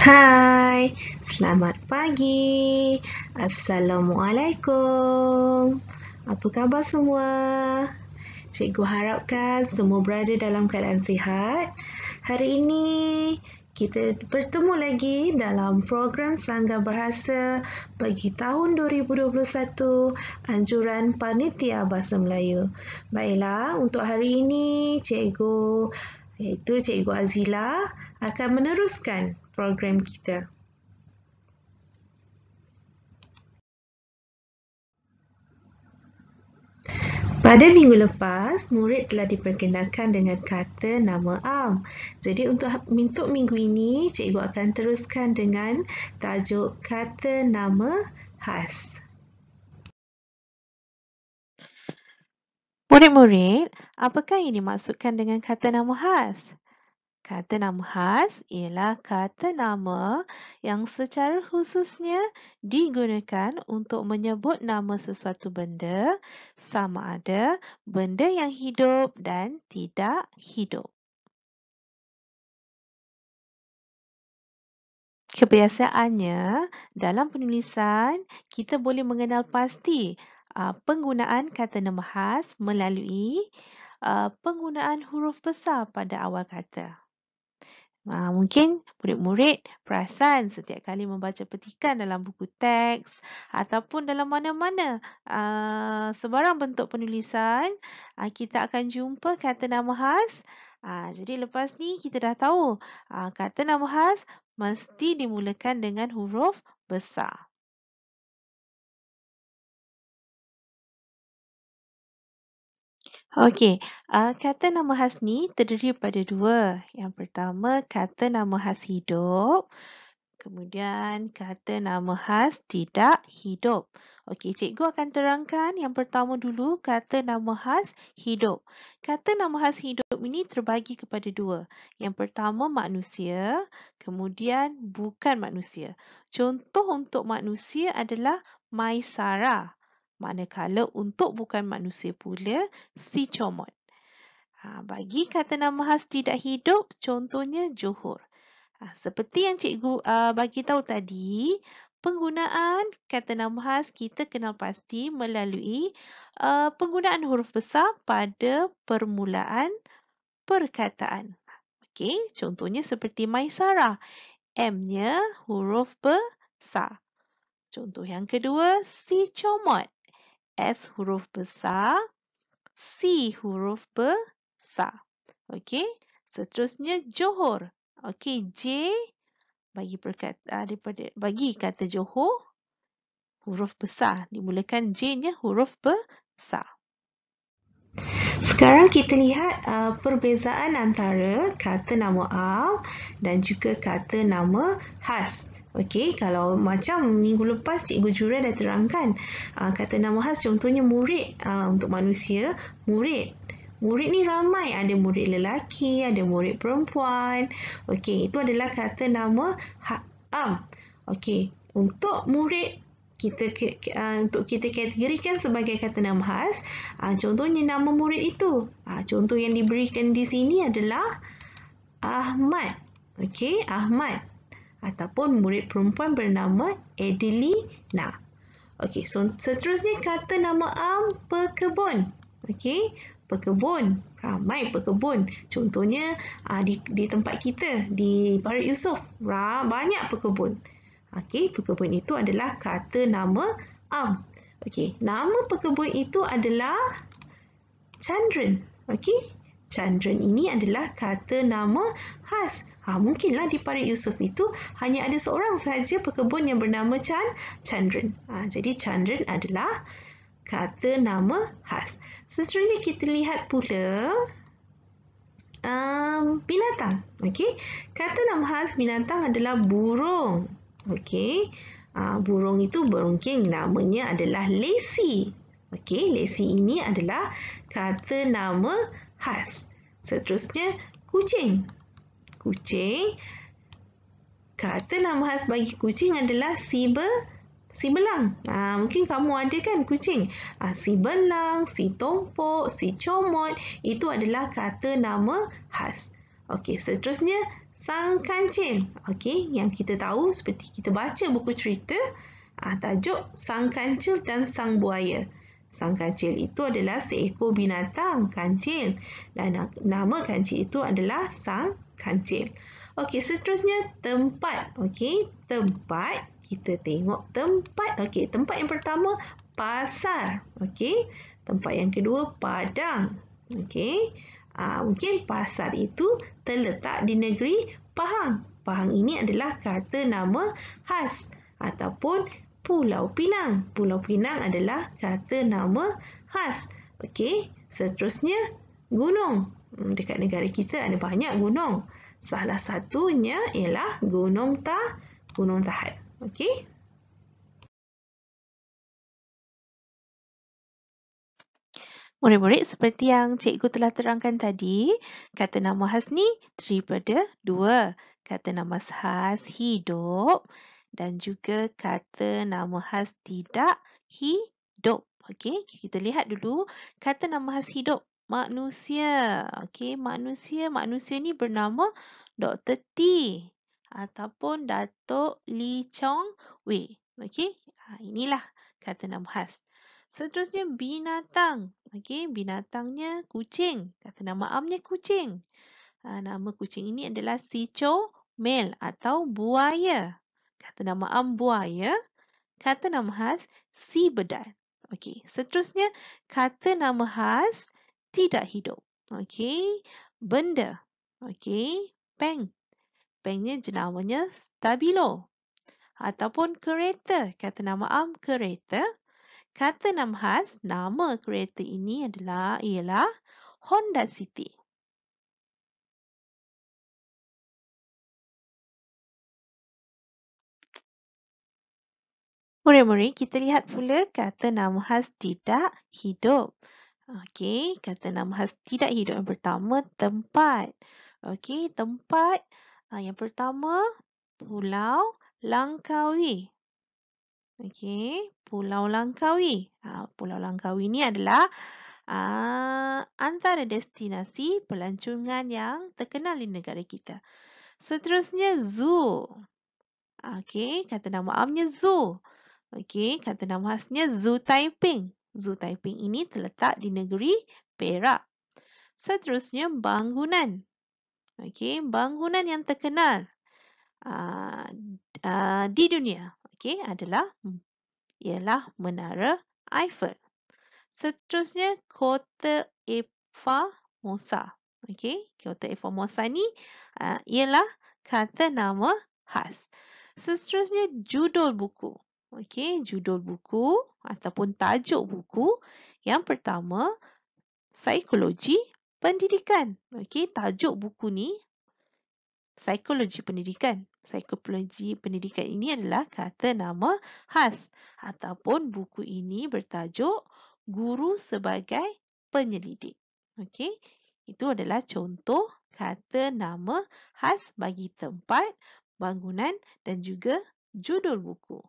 Hai, selamat pagi. Assalamualaikum. Apa khabar semua? Cikgu harapkan semua berada dalam keadaan sihat. Hari ini kita bertemu lagi dalam program Sanggar Bahasa bagi tahun 2021 anjuran Panitia Bahasa Melayu. Baiklah, untuk hari ini Cikgu Azila akan meneruskan program kita. Pada minggu lepas, murid telah diperkenalkan dengan kata nama am. Jadi untuk minggu ini, cikgu akan teruskan dengan tajuk kata nama khas. Murid-murid, apakah yang dimaksudkan dengan kata nama khas? Kata nama khas ialah kata nama yang secara khususnya digunakan untuk menyebut nama sesuatu benda, sama ada benda yang hidup dan tidak hidup. Kebiasaannya, dalam penulisan, kita boleh mengenal pasti penggunaan kata nama khas melalui penggunaan huruf besar pada awal kata. Mungkin murid-murid perasan setiap kali membaca petikan dalam buku teks ataupun dalam mana-mana sebarang bentuk penulisan, kita akan jumpa kata nama khas. Jadi lepas ni kita dah tahu kata nama khas mesti dimulakan dengan huruf besar. Okey, kata nama khas ni terdiri pada dua. Yang pertama, kata nama khas hidup. Kemudian, kata nama khas tidak hidup. Okey, cikgu akan terangkan yang pertama dulu, kata nama khas hidup. Kata nama khas hidup ini terbagi kepada dua. Yang pertama, manusia. Kemudian, bukan manusia. Contoh untuk manusia adalah Maisara. Manakala untuk bukan manusia pula, si Comot. Bagi kata nama khas tidak hidup, contohnya Johor. Seperti yang cikgu bagi tahu tadi, penggunaan kata nama khas kita kenal pasti melalui penggunaan huruf besar pada permulaan perkataan. Okey, contohnya seperti Maisara. M-nya huruf besar. Contoh yang kedua, si Comot. S huruf besar, C huruf besar. Okey, seterusnya Johor. Okey, J bagi kata Johor huruf besar. Dimulakan J-nya huruf besar. Sekarang kita lihat perbezaan antara kata nama am dan juga kata nama khas. Okey, kalau macam minggu lepas Cikgu Jura dah terangkan kata nama khas contohnya murid untuk manusia, murid. Murid ni ramai, ada murid lelaki, ada murid perempuan. Okey, itu adalah kata nama am. Okey, untuk murid untuk kita kategorikan sebagai kata nama khas, contohnya nama murid itu. Contoh yang diberikan di sini adalah Ahmad. Okey, Ahmad. Ataupun murid perempuan bernama Adelina. Okey, so seterusnya kata nama am pekebun. Okey, pekebun. Ramai pekebun. Contohnya di tempat kita, di Parit Yusof, banyak pekebun. Okey, pekebun itu adalah kata nama am. Okey, nama pekebun itu adalah Chandran. Okey, Chandran ini adalah kata nama khas. Mungkinlah di Parit Yusof itu hanya ada seorang sahaja pekebun yang bernama Chandran. Jadi Chandran adalah kata nama khas. Seterusnya kita lihat pula binatang. Okey, kata nama khas binatang adalah burung. Okey, burung itu berungking, namanya adalah lesi. Okey, lesi ini adalah kata nama khas. Seterusnya kucing. Kucing, kata nama khas bagi kucing adalah si belang. Mungkin kamu ada kan kucing. Si belang, si tompok, si comot, itu adalah kata nama khas. Okey, seterusnya Sang Kancil. Okey, yang kita tahu seperti kita baca buku cerita, tajuk Sang Kancil dan Sang Buaya. Sang kancil itu adalah seekor binatang kancil dan nama kancil itu adalah sang kancil. Okey, seterusnya tempat. Okey, tempat. Kita tengok tempat. Okey, tempat yang pertama pasar. Okey, tempat yang kedua padang. Okey, mungkin pasar itu terletak di negeri Pahang. Pahang ini adalah kata nama khas ataupun Pulau Pinang. Pulau Pinang adalah kata nama khas. Okey, seterusnya gunung. Dekat negara kita ada banyak gunung. Salah satunya ialah Gunung Tahat. Okey. Murid-murid, seperti yang cikgu telah terangkan tadi, kata nama khas ni daripada dua. Kata nama khas hidup dan juga kata nama khas tidak hidup. Okey, kita lihat dulu kata nama khas hidup manusia. Okey, manusia ni bernama Dr. T ataupun Datuk Lee Chong Wei. Okey, inilah kata nama khas. Seterusnya binatang. Okey, binatangnya kucing. Kata nama amnya kucing. Nama kucing ini adalah Sicho Mel atau buaya. Kata nama am buaya. Kata nama khas si bedan. Okey, seterusnya kata nama khas tidak hidup. Okey, benda. Okey, peng. Pengnya jenamanya stabilo. Ataupun kereta. Kata nama am kereta. Kata nama khas nama kereta ini ialah Honda City. Murid-murid, kita lihat pula kata nama khas tidak hidup. Okey, kata nama khas tidak hidup yang pertama tempat. Okey, tempat yang pertama Pulau Langkawi. Okey, Pulau Langkawi. Pulau Langkawi ini adalah antara destinasi pelancongan yang terkenal di negara kita. Seterusnya zoo. Okey, kata nama amnya zoo. Okey, kata nama khasnya Zoo Taiping. Zoo Taiping ini terletak di negeri Perak. Seterusnya bangunan. Okey, bangunan yang terkenal di dunia. Okey, ialah Menara Eiffel. Seterusnya Kota Formosa. Okey, Kota Formosa ni ialah kata nama khas. Seterusnya judul buku. Okey, judul buku ataupun tajuk buku yang pertama Psikologi Pendidikan. Okey, tajuk buku ni Psikologi Pendidikan. Psikologi Pendidikan ini adalah kata nama khas ataupun buku ini bertajuk Guru sebagai Penyelidik. Okey, itu adalah contoh kata nama khas bagi tempat, bangunan dan juga judul buku.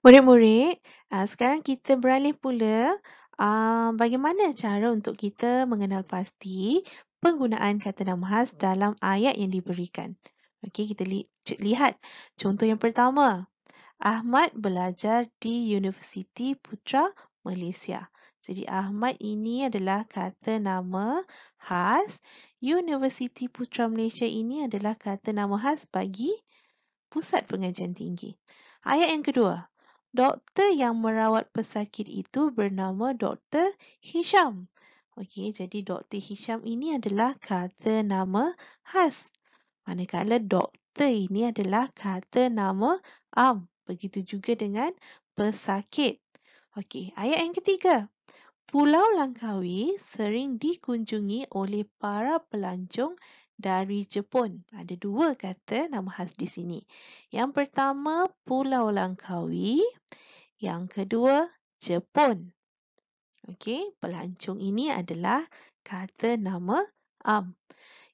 Murid-murid, sekarang kita beralih pula bagaimana cara untuk kita mengenal pasti penggunaan kata nama khas dalam ayat yang diberikan. Okey, kita lihat contoh yang pertama. Ahmad belajar di Universiti Putra Malaysia. Jadi Ahmad ini adalah kata nama khas. Universiti Putra Malaysia ini adalah kata nama khas bagi pusat pengajian tinggi. Ayat yang kedua. Doktor yang merawat pesakit itu bernama Dr. Hisham. Okey, jadi Dr. Hisham ini adalah kata nama khas. Manakala doktor ini adalah kata nama am. Begitu juga dengan pesakit. Okey, ayat yang ketiga. Pulau Langkawi sering dikunjungi oleh para pelancong dari Jepun. Ada dua kata nama khas di sini. Yang pertama Pulau Langkawi, yang kedua Jepun. Okey, pelancong ini adalah kata nama am.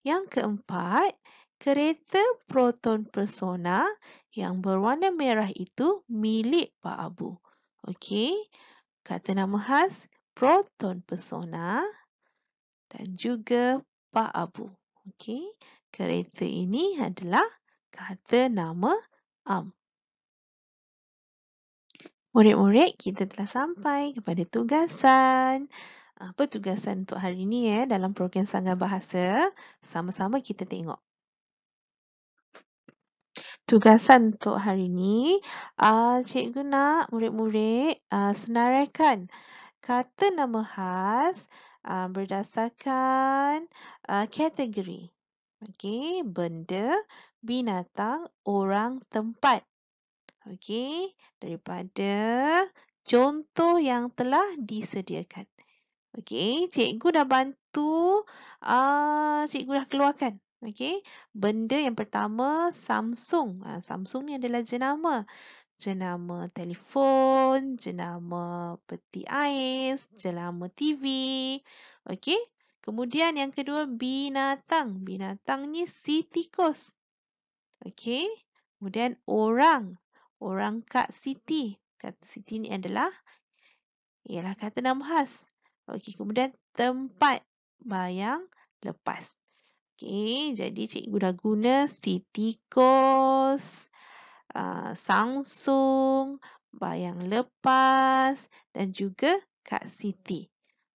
Yang keempat, kereta Proton Persona yang berwarna merah itu milik Pak Abu. Okey, kata nama khas Proton Persona dan juga Pak Abu. Okey, Kereta ini adalah kata nama am. Murid-murid, kita telah sampai kepada tugasan. Apa tugasan untuk hari ini dalam program Sanggar Bahasa? Sama-sama kita tengok. Tugasan untuk hari ini, cikgu nak murid-murid senaraikan kata nama khas berdasarkan kategori. Okey, benda, binatang, orang, tempat. Okey, daripada contoh yang telah disediakan. Okey, cikgu dah bantu, cikgu dah keluarkan. Okey, benda yang pertama Samsung. Samsung ni adalah jenama. Jenama telefon, jenama peti ais, jenama TV. Okey, kemudian yang kedua binatang. Binatang ni si tikus. Okey, kemudian orang. Orang Kak Siti. Kak Siti ni adalah ialah kata nama khas. Okey, kemudian tempat bayang lepas. Okey, jadi cikgu dah guna si tikus, Samsung, bayang lepas dan juga Kak Siti.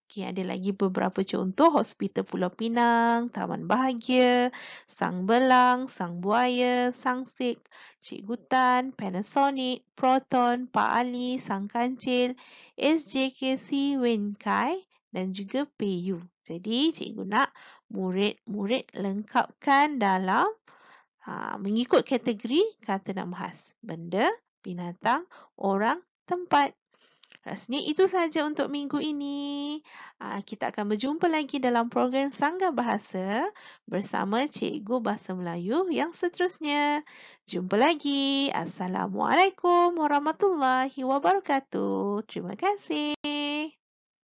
Okey, ada lagi beberapa contoh Hospital Pulau Pinang, Taman Bahagia, Sang Belang, Sang Buaya, Sang Sik, Cikgu Tan, Panasonic, Proton, Pak Ali, Sang Kancil, SJKC Wenkai dan juga PU. Jadi cikgu nak murid-murid lengkapkan dalam mengikut kategori kata nama khas. Benda, binatang, orang, tempat. Rasanya itu sahaja untuk minggu ini. Kita akan berjumpa lagi dalam program Sanggar Bahasa bersama Cikgu Bahasa Melayu yang seterusnya. Jumpa lagi. Assalamualaikum warahmatullahi wabarakatuh. Terima kasih.